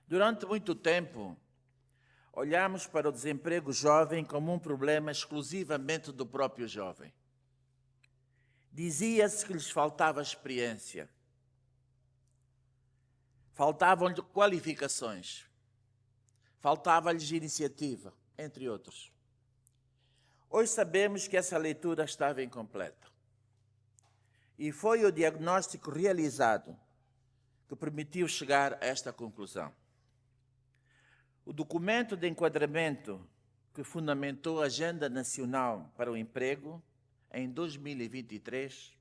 Durante muito tempo, olhamos para o desemprego jovem como um problema exclusivamente do próprio jovem. Dizia-se que lhes faltava experiência, faltavam-lhe qualificações, faltava-lhes iniciativa, entre outros. Hoje sabemos que essa leitura estava incompleta. E foi o diagnóstico realizado que permitiu chegar a esta conclusão. O documento de enquadramento que fundamentou a Agenda Nacional para o Emprego em 2023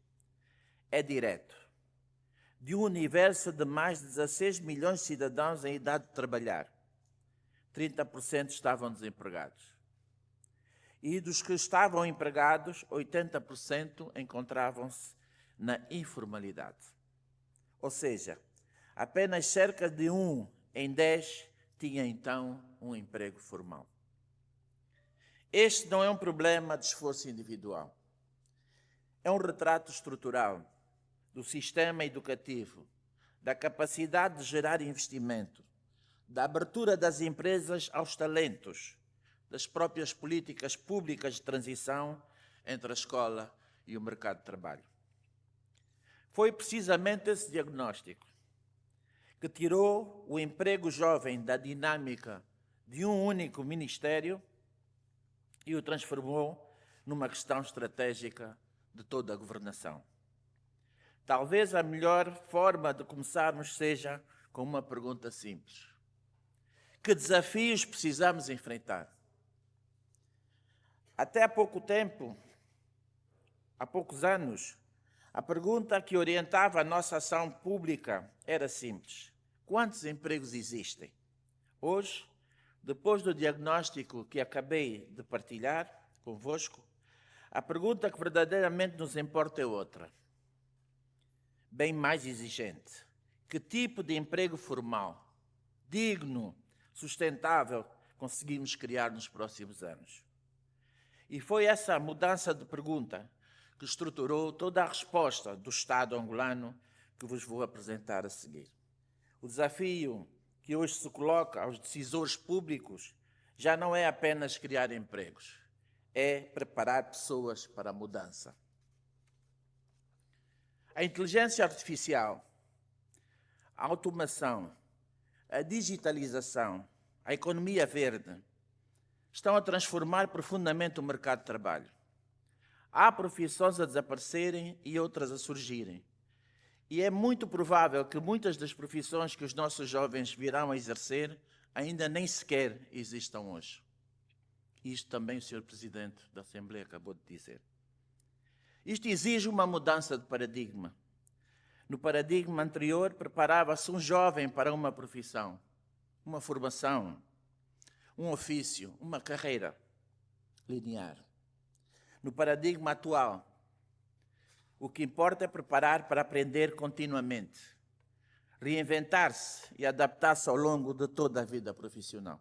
é direto. De um universo de mais de 16 milhões de cidadãos em idade de trabalhar, 30% estavam desempregados. E dos que estavam empregados, 80% encontravam-se na informalidade. Ou seja, apenas cerca de 1 em 10 tinha então um emprego formal. Este não é um problema de esforço individual. É um retrato estrutural do sistema educativo, da capacidade de gerar investimento, da abertura das empresas aos talentos, das próprias políticas públicas de transição entre a escola e o mercado de trabalho. Foi precisamente esse diagnóstico que tirou o emprego jovem da dinâmica de um único ministério e o transformou numa questão estratégica de toda a governação. Talvez a melhor forma de começarmos seja com uma pergunta simples. Que desafios precisamos enfrentar? Até há pouco tempo, há poucos anos, a pergunta que orientava a nossa ação pública era simples. Quantos empregos existem? Hoje, depois do diagnóstico que acabei de partilhar convosco, a pergunta que verdadeiramente nos importa é outra, bem mais exigente. Que tipo de emprego formal, digno, sustentável, conseguimos criar nos próximos anos? E foi essa mudança de pergunta que estruturou toda a resposta do Estado angolano que vos vou apresentar a seguir. O desafio que hoje se coloca aos decisores públicos já não é apenas criar empregos, é preparar pessoas para a mudança. A inteligência artificial, a automação, a digitalização, a economia verde estão a transformar profundamente o mercado de trabalho. Há profissões a desaparecerem e outras a surgirem. E é muito provável que muitas das profissões que os nossos jovens virão a exercer ainda nem sequer existam hoje. Isto também o Sr. Presidente da Assembleia acabou de dizer. Isto exige uma mudança de paradigma. No paradigma anterior, preparava-se um jovem para uma profissão, uma formação, um ofício, uma carreira linear. No paradigma atual, o que importa é preparar para aprender continuamente, reinventar-se e adaptar-se ao longo de toda a vida profissional.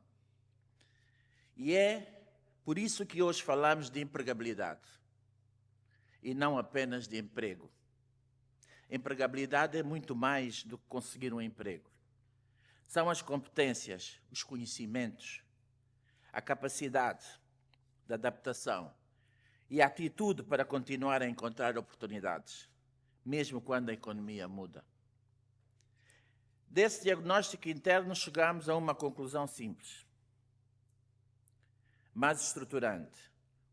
E é por isso que hoje falamos de empregabilidade e não apenas de emprego. Empregabilidade é muito mais do que conseguir um emprego. São as competências, os conhecimentos, a capacidade de adaptação e a atitude para continuar a encontrar oportunidades, mesmo quando a economia muda. Desse diagnóstico interno chegamos a uma conclusão simples, mas estruturante.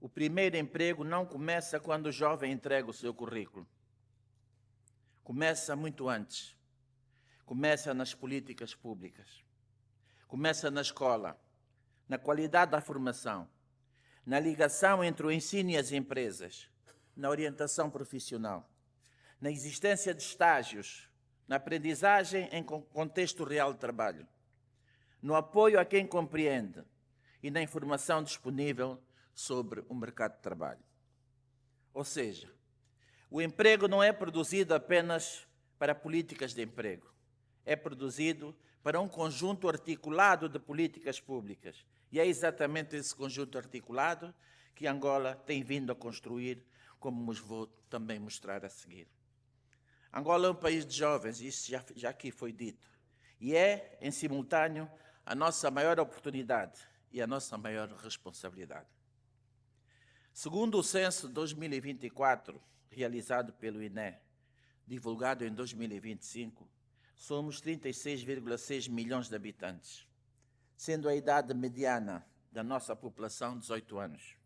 O primeiro emprego não começa quando o jovem entrega o seu currículo. Começa muito antes. Começa nas políticas públicas. Começa na escola, na qualidade da formação, na ligação entre o ensino e as empresas, na orientação profissional, na existência de estágios, na aprendizagem em contexto real de trabalho, no apoio a quem compreende e na informação disponível sobre o mercado de trabalho. Ou seja, o emprego não é produzido apenas para políticas de emprego, é produzido para um conjunto articulado de políticas públicas. E é exatamente esse conjunto articulado que Angola tem vindo a construir, como vos vou também mostrar a seguir. Angola é um país de jovens, isso já aqui foi dito. E é, em simultâneo, a nossa maior oportunidade e a nossa maior responsabilidade. Segundo o censo 2024, realizado pelo INE, divulgado em 2025, somos 36,6 milhões de habitantes, sendo a idade mediana da nossa população 18 anos.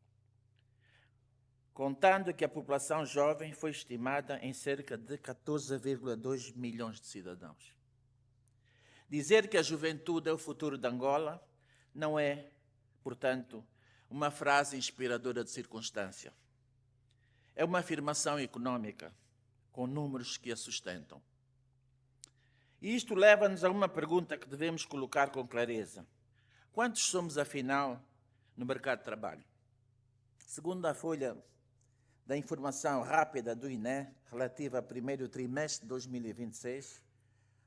Contando que a população jovem foi estimada em cerca de 14,2 milhões de cidadãos. Dizer que a juventude é o futuro de Angola não é, portanto, uma frase inspiradora de circunstância. É uma afirmação econômica, com números que a sustentam. E isto leva-nos a uma pergunta que devemos colocar com clareza. Quantos somos, afinal, no mercado de trabalho? Segundo a folha da informação rápida do INE, relativa ao primeiro trimestre de 2026,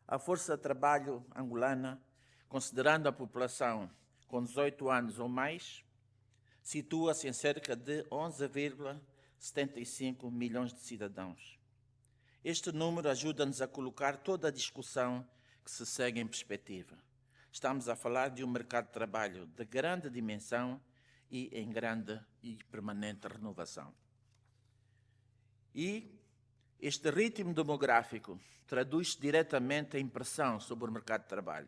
a força de trabalho angolana, considerando a população com 18 anos ou mais, situa-se em cerca de 11,75 milhões de cidadãos. Este número ajuda-nos a colocar toda a discussão que se segue em perspectiva. Estamos a falar de um mercado de trabalho de grande dimensão e em grande e permanente renovação. E este ritmo demográfico traduz-se diretamente em pressão sobre o mercado de trabalho.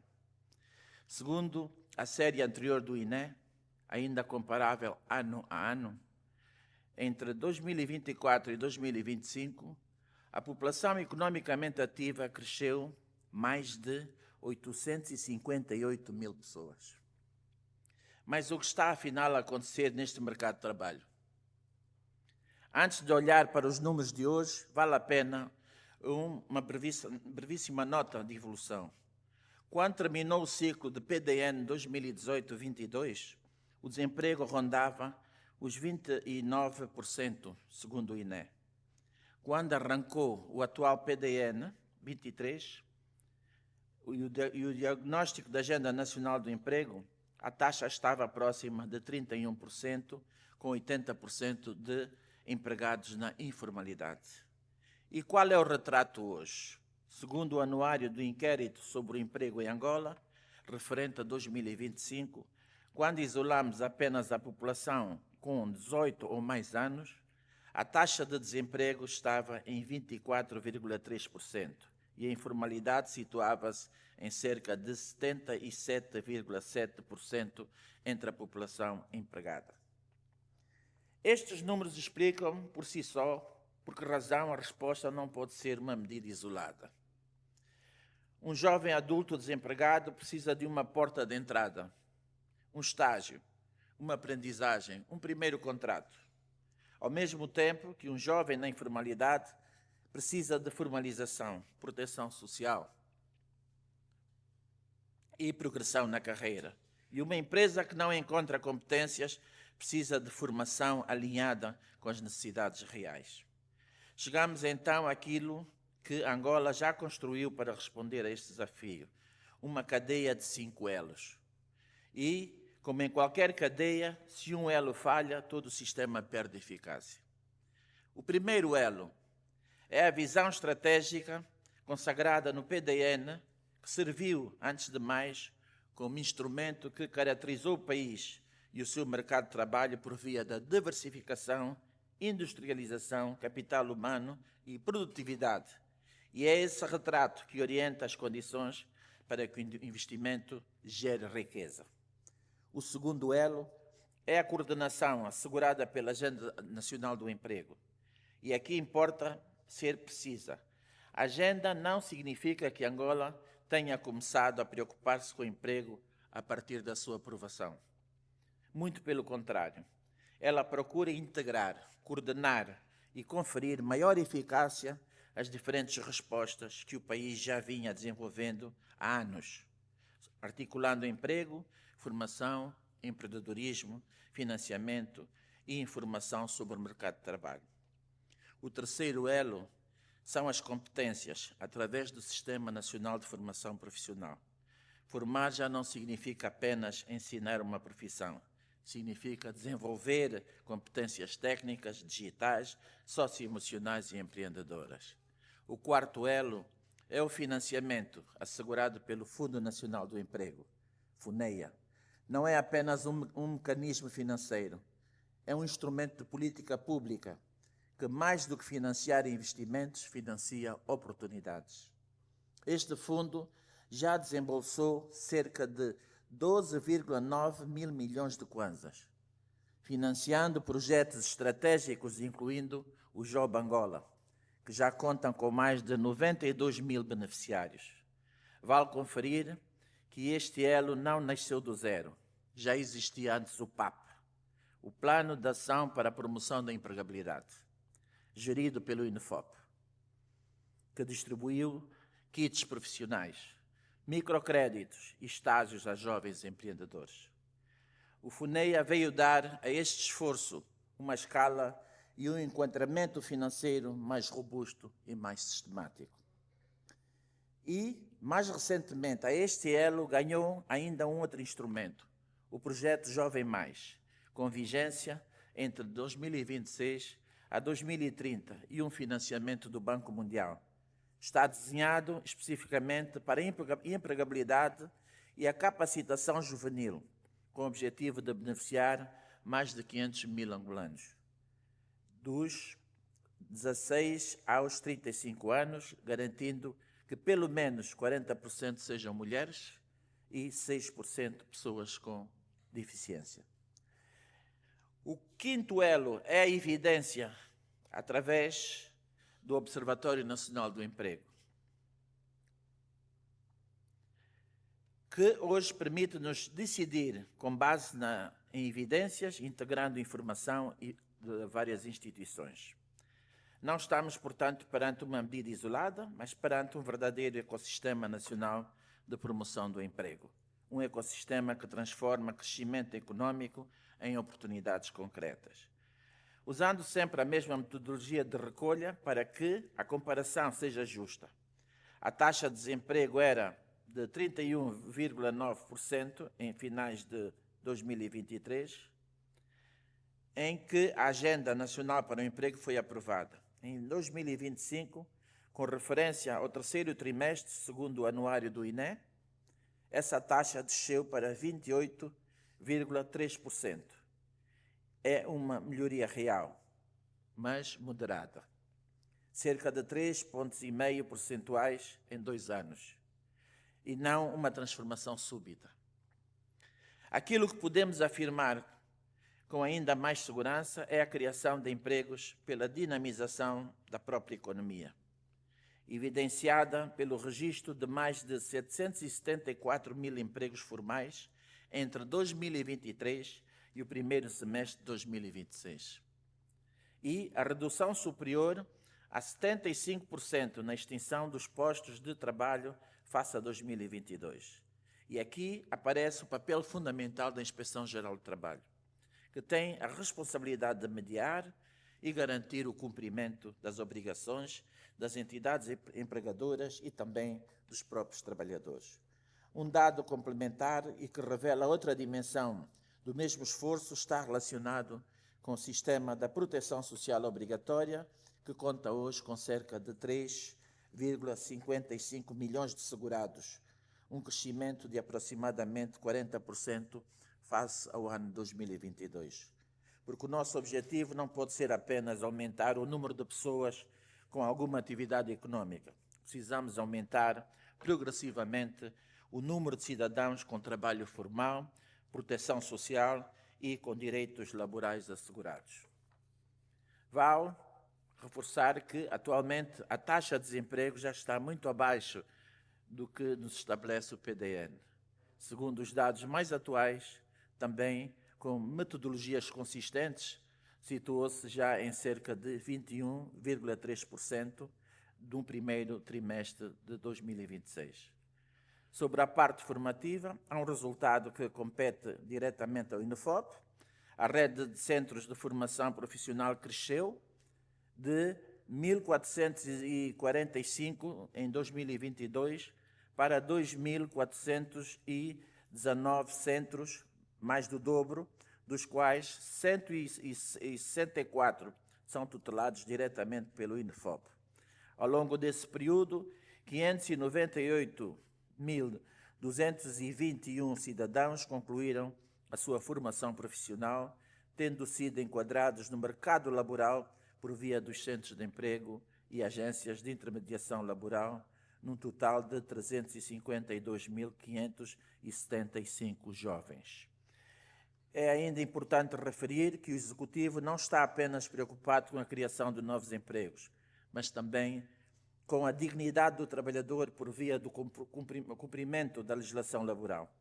Segundo a série anterior do INE, ainda comparável ano a ano, entre 2024 e 2025, a população economicamente ativa cresceu mais de 858 mil pessoas. Mas o que está, afinal, a acontecer neste mercado de trabalho? Antes de olhar para os números de hoje, vale a pena uma brevíssima nota de evolução. Quando terminou o ciclo de PDN 2018-22, o desemprego rondava os 29%, segundo o INE. Quando arrancou o atual PDN 23 e o diagnóstico da Agenda Nacional do Emprego, a taxa estava próxima de 31%, com 80% de empregados na informalidade. E qual é o retrato hoje? Segundo o anuário do Inquérito sobre o Emprego em Angola, referente a 2025, quando isolamos apenas a população com 18 ou mais anos, a taxa de desemprego estava em 24,3% e a informalidade situava-se em cerca de 77,7% entre a população empregada. Estes números explicam por si só por que razão a resposta não pode ser uma medida isolada. Um jovem adulto desempregado precisa de uma porta de entrada, um estágio, uma aprendizagem, um primeiro contrato. Ao mesmo tempo que um jovem na informalidade precisa de formalização, proteção social e progressão na carreira. E uma empresa que não encontra competências precisa de formação alinhada com as necessidades reais. Chegamos então àquilo que Angola já construiu para responder a este desafio, uma cadeia de 5 elos. E, como em qualquer cadeia, se um elo falha, todo o sistema perde eficácia. O primeiro elo é a visão estratégica consagrada no PDN, que serviu, antes de mais, como instrumento que caracterizou o país e o seu mercado de trabalho por via da diversificação, industrialização, capital humano e produtividade. E é esse retrato que orienta as condições para que o investimento gere riqueza. O segundo elo é a coordenação assegurada pela Agenda Nacional do Emprego. E aqui importa ser precisa. A agenda não significa que Angola tenha começado a preocupar-se com o emprego a partir da sua aprovação. Muito pelo contrário. Ela procura integrar, coordenar e conferir maior eficácia às diferentes respostas que o país já vinha desenvolvendo há anos, articulando emprego, formação, empreendedorismo, financiamento e informação sobre o mercado de trabalho. O terceiro elo são as competências, através do Sistema Nacional de Formação Profissional. Formar já não significa apenas ensinar uma profissão, significa desenvolver competências técnicas, digitais, socioemocionais e empreendedoras. O quarto elo é o financiamento assegurado pelo Fundo Nacional do Emprego, FUNEA. Não é apenas um mecanismo financeiro, é um instrumento de política pública que, mais do que financiar investimentos, financia oportunidades. Este fundo já desembolsou cerca de 12,9 mil milhões de kwanzas, financiando projetos estratégicos, incluindo o Job Angola, que já contam com mais de 92 mil beneficiários. Vale conferir que este elo não nasceu do zero. Já existia antes o PAP, o Plano de Ação para a Promoção da Empregabilidade, gerido pelo INEFOP, que distribuiu kits profissionais, microcréditos e estágios a jovens empreendedores. O FUNEA veio dar a este esforço uma escala e um enquadramento financeiro mais robusto e mais sistemático. E, mais recentemente, a este elo ganhou ainda um outro instrumento, o projeto Jovem Mais, com vigência entre 2026 a 2030 e um financiamento do Banco Mundial. Está desenhado especificamente para a empregabilidade e a capacitação juvenil, com o objetivo de beneficiar mais de 500 mil angolanos, dos 16 aos 35 anos, garantindo que pelo menos 40% sejam mulheres e 6% pessoas com deficiência. O quinto elo é a evidência através do Observatório Nacional do Emprego, que hoje permite-nos decidir com base em evidências, integrando informação de várias instituições. Não estamos, portanto, perante uma medida isolada, mas perante um verdadeiro ecossistema nacional de promoção do emprego. Um ecossistema que transforma crescimento econômico em oportunidades concretas. Usando sempre a mesma metodologia de recolha para que a comparação seja justa. A taxa de desemprego era de 31,9% em finais de 2023, em que a Agenda Nacional para o Emprego foi aprovada. Em 2025, com referência ao terceiro trimestre, segundo o anuário do INE, essa taxa desceu para 28,3%. É uma melhoria real, mas moderada. Cerca de 3,5 pontos percentuais em 2 anos. E não uma transformação súbita. Aquilo que podemos afirmar com ainda mais segurança é a criação de empregos pela dinamização da própria economia, evidenciada pelo registro de mais de 774 mil empregos formais entre 2023 e o primeiro semestre de 2026. E a redução superior a 75% na extinção dos postos de trabalho face a 2022. E aqui aparece o papel fundamental da Inspeção-Geral do Trabalho, que tem a responsabilidade de mediar e garantir o cumprimento das obrigações das entidades empregadoras e também dos próprios trabalhadores. Um dado complementar e que revela outra dimensão do mesmo esforço está relacionado com o sistema da proteção social obrigatória, que conta hoje com cerca de 3,55 milhões de segurados, um crescimento de aproximadamente 40% face ao ano 2022. Porque o nosso objetivo não pode ser apenas aumentar o número de pessoas com alguma atividade econômica. Precisamos aumentar progressivamente o número de cidadãos com trabalho formal, proteção social e com direitos laborais assegurados. Vale reforçar que, atualmente, a taxa de desemprego já está muito abaixo do que nos estabelece o PDN. Segundo os dados mais atuais, também com metodologias consistentes, situou-se já em cerca de 21,3% do primeiro trimestre de 2026. Sobre a parte formativa, há um resultado que compete diretamente ao INEFOP. A rede de centros de formação profissional cresceu de 1.445 em 2022 para 2.419 centros, mais do dobro, dos quais 164 são tutelados diretamente pelo INEFOP. Ao longo desse período, 598.221 cidadãos concluíram a sua formação profissional, tendo sido enquadrados no mercado laboral por via dos centros de emprego e agências de intermediação laboral, num total de 352.575 jovens. É ainda importante referir que o Executivo não está apenas preocupado com a criação de novos empregos, mas também com a dignidade do trabalhador por via do cumprimento da legislação laboral.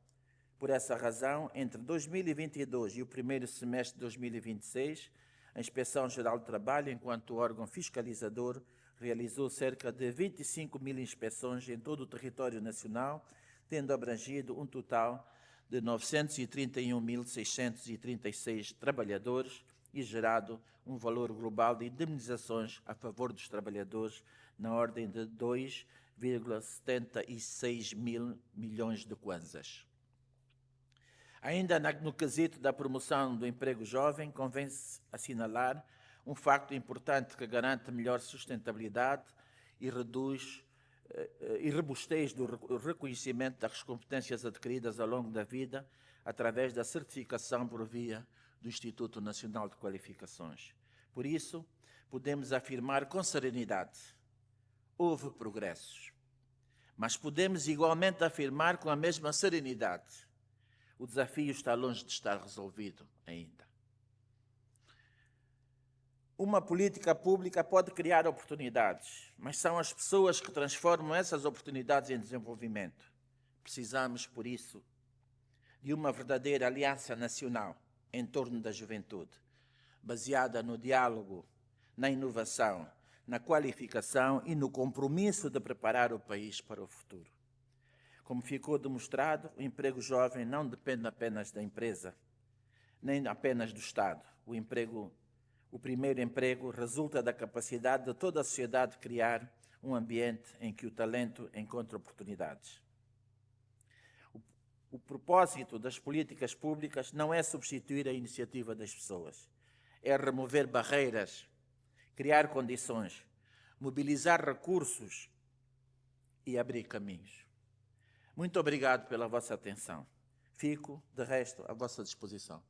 Por essa razão, entre 2022 e o primeiro semestre de 2026, a Inspeção-Geral do Trabalho, enquanto órgão fiscalizador, realizou cerca de 25 mil inspeções em todo o território nacional, tendo abrangido um total de 931.636 trabalhadores e gerado um valor global de indemnizações a favor dos trabalhadores na ordem de 2,76 mil milhões de kwanzas. Ainda no quesito da promoção do emprego jovem, convém assinalar um facto importante que garante melhor sustentabilidade e reduz e robustez do reconhecimento das competências adquiridas ao longo da vida através da certificação por via do Instituto Nacional de Qualificações. Por isso, podemos afirmar com serenidade: houve progressos. Mas podemos igualmente afirmar com a mesma serenidade: o desafio está longe de estar resolvido ainda. Uma política pública pode criar oportunidades, mas são as pessoas que transformam essas oportunidades em desenvolvimento. Precisamos, por isso, de uma verdadeira aliança nacional em torno da juventude, baseada no diálogo, na inovação, na qualificação e no compromisso de preparar o país para o futuro. Como ficou demonstrado, o emprego jovem não depende apenas da empresa, nem apenas do Estado. O primeiro emprego resulta da capacidade de toda a sociedade criar um ambiente em que o talento encontra oportunidades. O propósito das políticas públicas não é substituir a iniciativa das pessoas, é remover barreiras, criar condições, mobilizar recursos e abrir caminhos. Muito obrigado pela vossa atenção. Fico, de resto, à vossa disposição.